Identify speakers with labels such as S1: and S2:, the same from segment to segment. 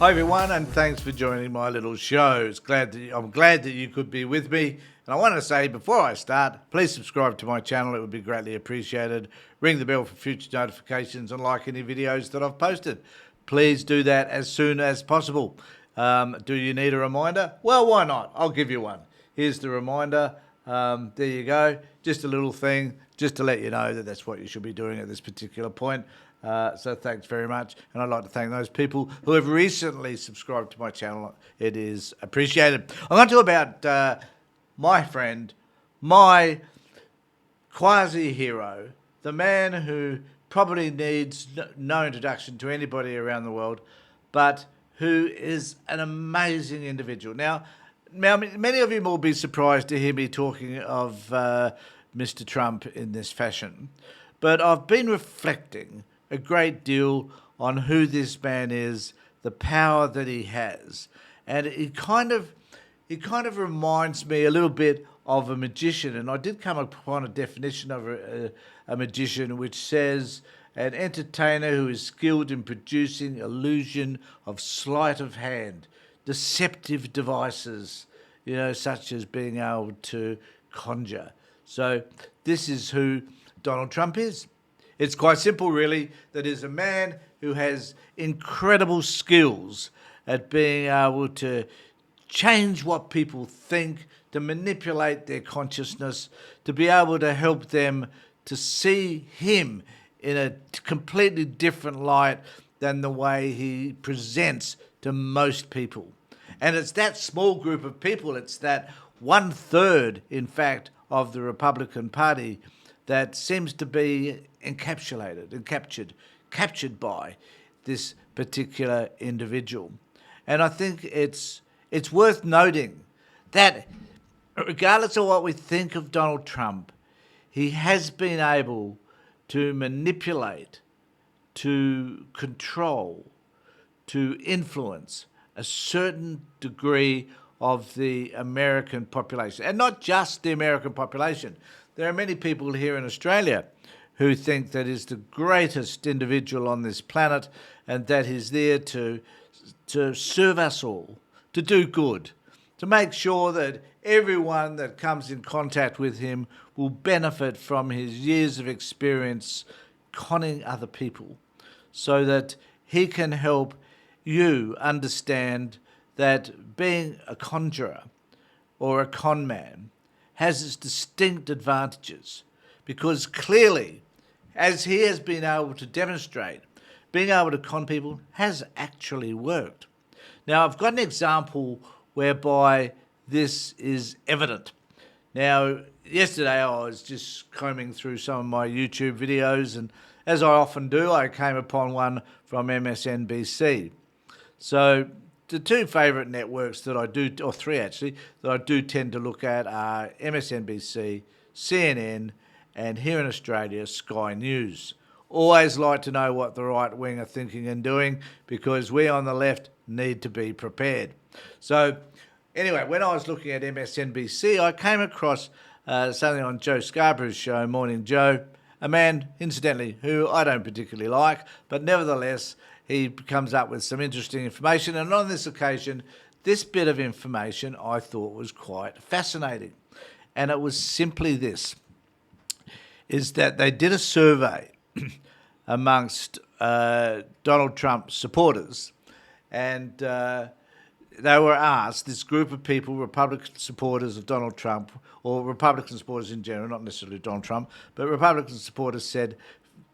S1: Hi everyone, and thanks for joining my little show. I'm glad that you could be with me. And I want to say before I start, please subscribe to my channel. It would be greatly appreciated. Ring the bell for future notifications and like any videos that I've posted. Please do that as soon as possible. Do you need a reminder? Well, why not? I'll give you one. Here's the reminder. There you go. Just a little thing, just to let you know that that's what you should be doing at this particular point. So thanks very much. And I'd like to thank those people who have recently subscribed to my channel. It is appreciated. I'm going to talk about my friend, my quasi-hero, the man who probably needs no introduction to anybody around the world, but who is an amazing individual. Now, many of you will be surprised to hear me talking of Mr. Trump in this fashion, but I've been reflecting a great deal on who this man is, the power that he has, and it kind of reminds me a little bit of a magician. And I did come upon a definition of a magician, which says an entertainer who is skilled in producing illusion of sleight of hand, deceptive devices, such as being able to conjure. So this is who Donald Trump is. It's quite simple, really, that is a man who has incredible skills at being able to change what people think, to manipulate their consciousness, to be able to help them to see him in a completely different light than the way he presents to most people. And it's that small group of people, it's that 1/3, in fact, of the Republican Party that seems to be encapsulated and captured by this particular individual. And I think it's worth noting that regardless of what we think of Donald Trump, he has been able to manipulate, to control, to influence a certain degree of the American population. And not just the American population. There are many people here in Australia who think that he's the greatest individual on this planet and that he's there to serve us all, to do good, to make sure that everyone that comes in contact with him will benefit from his years of experience conning other people, so that he can help you understand that being a conjurer or a con man has its distinct advantages, because clearly, as he has been able to demonstrate, being able to con people has actually worked. Now, I've got an example whereby this is evident. Now, yesterday I was just combing through some of my YouTube videos, and as I often do, I came upon one from MSNBC. So the two favourite networks that I do, or three actually, that I do tend to look at are MSNBC, CNN, and here in Australia, Sky News. Always like to know what the right wing are thinking and doing, because we on the left need to be prepared. So anyway, when I was looking at MSNBC, I came across something on Joe Scarborough's show, Morning Joe, a man, incidentally, who I don't particularly like, but nevertheless, he comes up with some interesting information. And on this occasion, this bit of information I thought was quite fascinating. And it was simply this, is that they did a survey amongst Donald Trump supporters, and they were asked, this group of people, Republican supporters of Donald Trump, or Republican supporters in general, not necessarily Donald Trump, but Republican supporters said,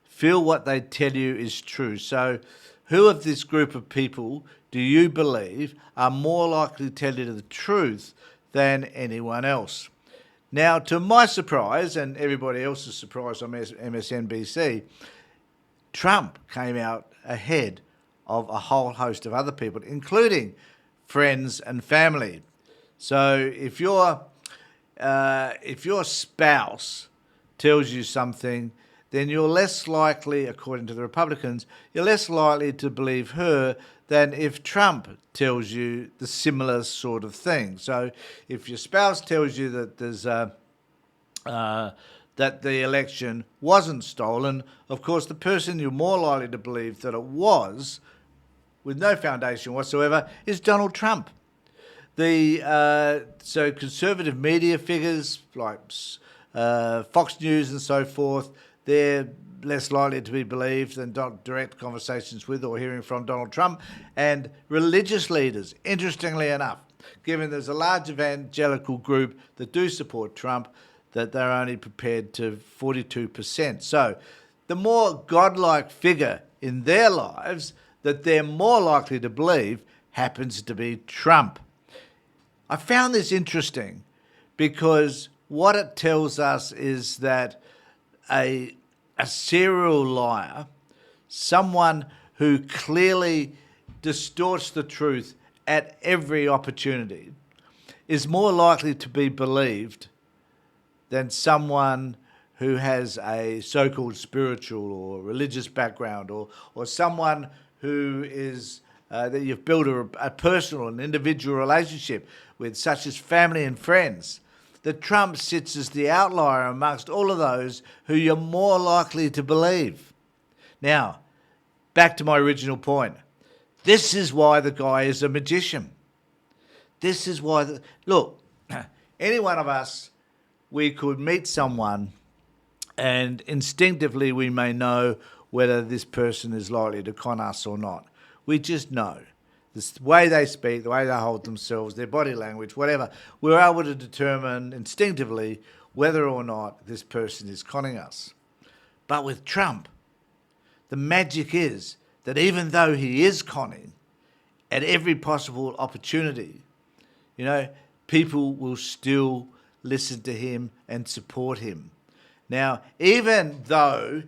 S1: feel what they tell you is true. So who of this group of people do you believe are more likely to tell you the truth than anyone else? Now, to my surprise, and everybody else's surprise on MSNBC, Trump came out ahead of a whole host of other people, including friends and family. So if your spouse tells you something, then you're less likely, according to the Republicans, you're less likely to believe her than if Trump tells you the similar sort of thing. So if your spouse tells you that there's that the election wasn't stolen, of course the person you're more likely to believe that it was with no foundation whatsoever is Donald Trump. So conservative media figures like Fox News and so forth, they're less likely to be believed than direct conversations with or hearing from Donald Trump. And religious leaders, interestingly enough, given there's a large evangelical group that do support Trump, that they're only prepared to 42%. So the more godlike figure in their lives that they're more likely to believe happens to be Trump. I found this interesting because what it tells us is that a serial liar, someone who clearly distorts the truth at every opportunity, is more likely to be believed than someone who has a so-called spiritual or religious background, or someone who is that you've built a personal and individual relationship with, such as family and friends. That Trump sits as the outlier amongst all of those who you're more likely to believe. Now, back to my original point. This is why the guy is a magician. This is why... Look, any one of us, we could meet someone and instinctively we may know whether this person is likely to con us or not. We just know. The way they speak, the way they hold themselves, their body language, whatever, we're able to determine instinctively whether or not this person is conning us. But with Trump, the magic is that even though he is conning at every possible opportunity, people will still listen to him and support him. Now, even though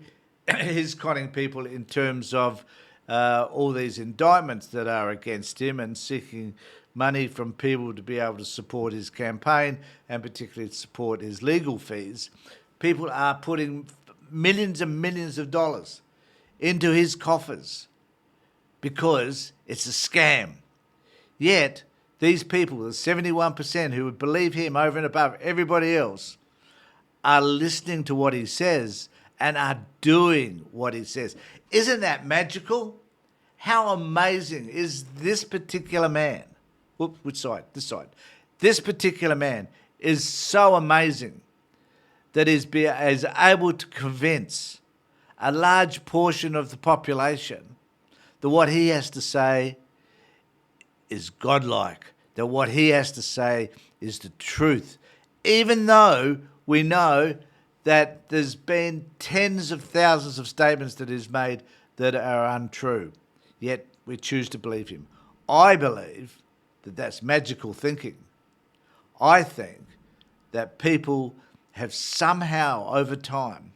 S1: he's conning people in terms of all these indictments that are against him and seeking money from people to be able to support his campaign and particularly support his legal fees, people are putting millions and millions of dollars into his coffers because it's a scam. Yet, these people, the 71% who would believe him over and above everybody else, are listening to what he says and are doing what he says. Isn't that magical? How amazing is this particular man? Whoops, which side? This side. This particular man is so amazing that is able to convince a large portion of the population that what he has to say is godlike, that what he has to say is the truth, even though we know that there's been tens of thousands of statements that he's made that are untrue, yet we choose to believe him. I believe that that's magical thinking. I think that people have somehow over time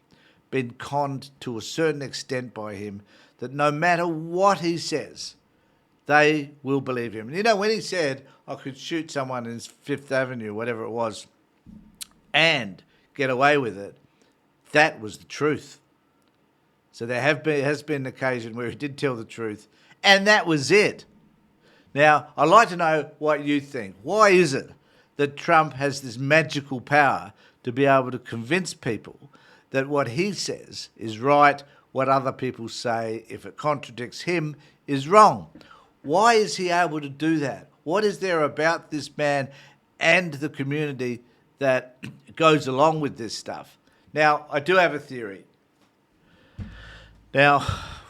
S1: been conned to a certain extent by him that no matter what he says, they will believe him. And when he said, I could shoot someone in Fifth Avenue, whatever it was, and get away with it, that was the truth. So there has been an occasion where he did tell the truth, and that was it. Now, I'd like to know what you think. Why is it that Trump has this magical power to be able to convince people that what he says is right, what other people say, if it contradicts him, is wrong? Why is he able to do that? What is there about this man and the community that goes along with this stuff? Now, I do have a theory. Now,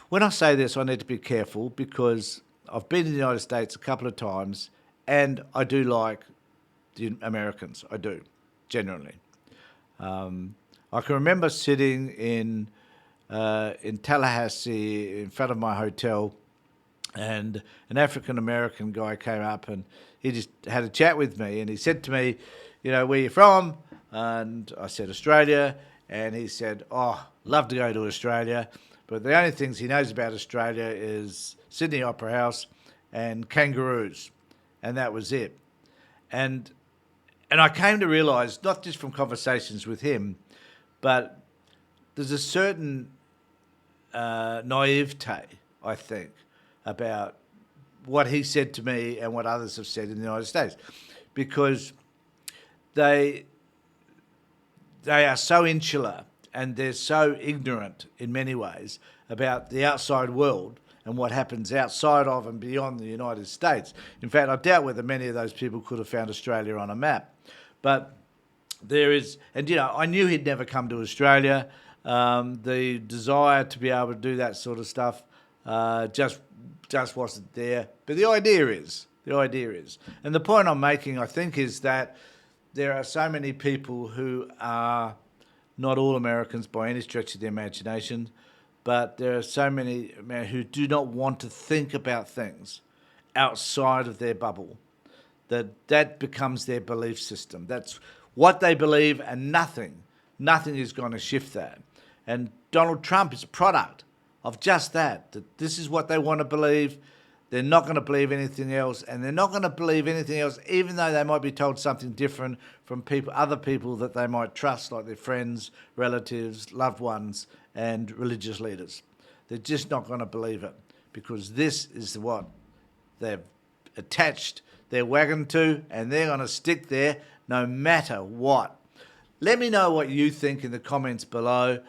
S1: when I say this, I need to be careful because I've been in the United States a couple of times and I do like the Americans. I do, genuinely. I can remember sitting in Tallahassee in front of my hotel, and an African-American guy came up and he just had a chat with me, and he said to me, where you from? And I said, Australia. And he said, love to go to Australia, but the only things he knows about Australia is Sydney Opera House and kangaroos. And that was it. And I came to realise, not just from conversations with him, but there's a certain naivete, I think, about what he said to me and what others have said in the United States, because they are so insular and they're so ignorant in many ways about the outside world and what happens outside of and beyond the United States. In fact, I doubt whether many of those people could have found Australia on a map. But there is, and I knew he'd never come to Australia. The desire to be able to do that sort of stuff just wasn't there. But the idea is, and the point I'm making, I think, is that there are so many people who are not all Americans by any stretch of the imagination, but there are so many who do not want to think about things outside of their bubble, that becomes their belief system. That's what they believe, and nothing is going to shift that. And Donald Trump is a product of just that this is what they want to believe. They're not going to believe anything else, and they're not going to believe anything else, even though they might be told something different from other people that they might trust, like their friends, relatives, loved ones, and religious leaders. They're just not going to believe it, because this is what they've attached their wagon to, and they're going to stick there no matter what. Let me know what you think in the comments below.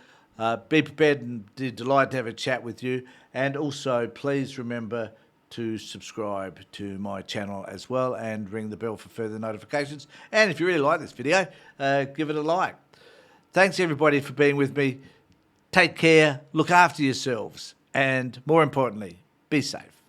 S1: Be prepared, and delighted to have a chat with you. And also, please remember to subscribe to my channel as well, and ring the bell for further notifications. And if you really like this video, give it a like. Thanks everybody for being with me. Take care, look after yourselves, and more importantly, be safe.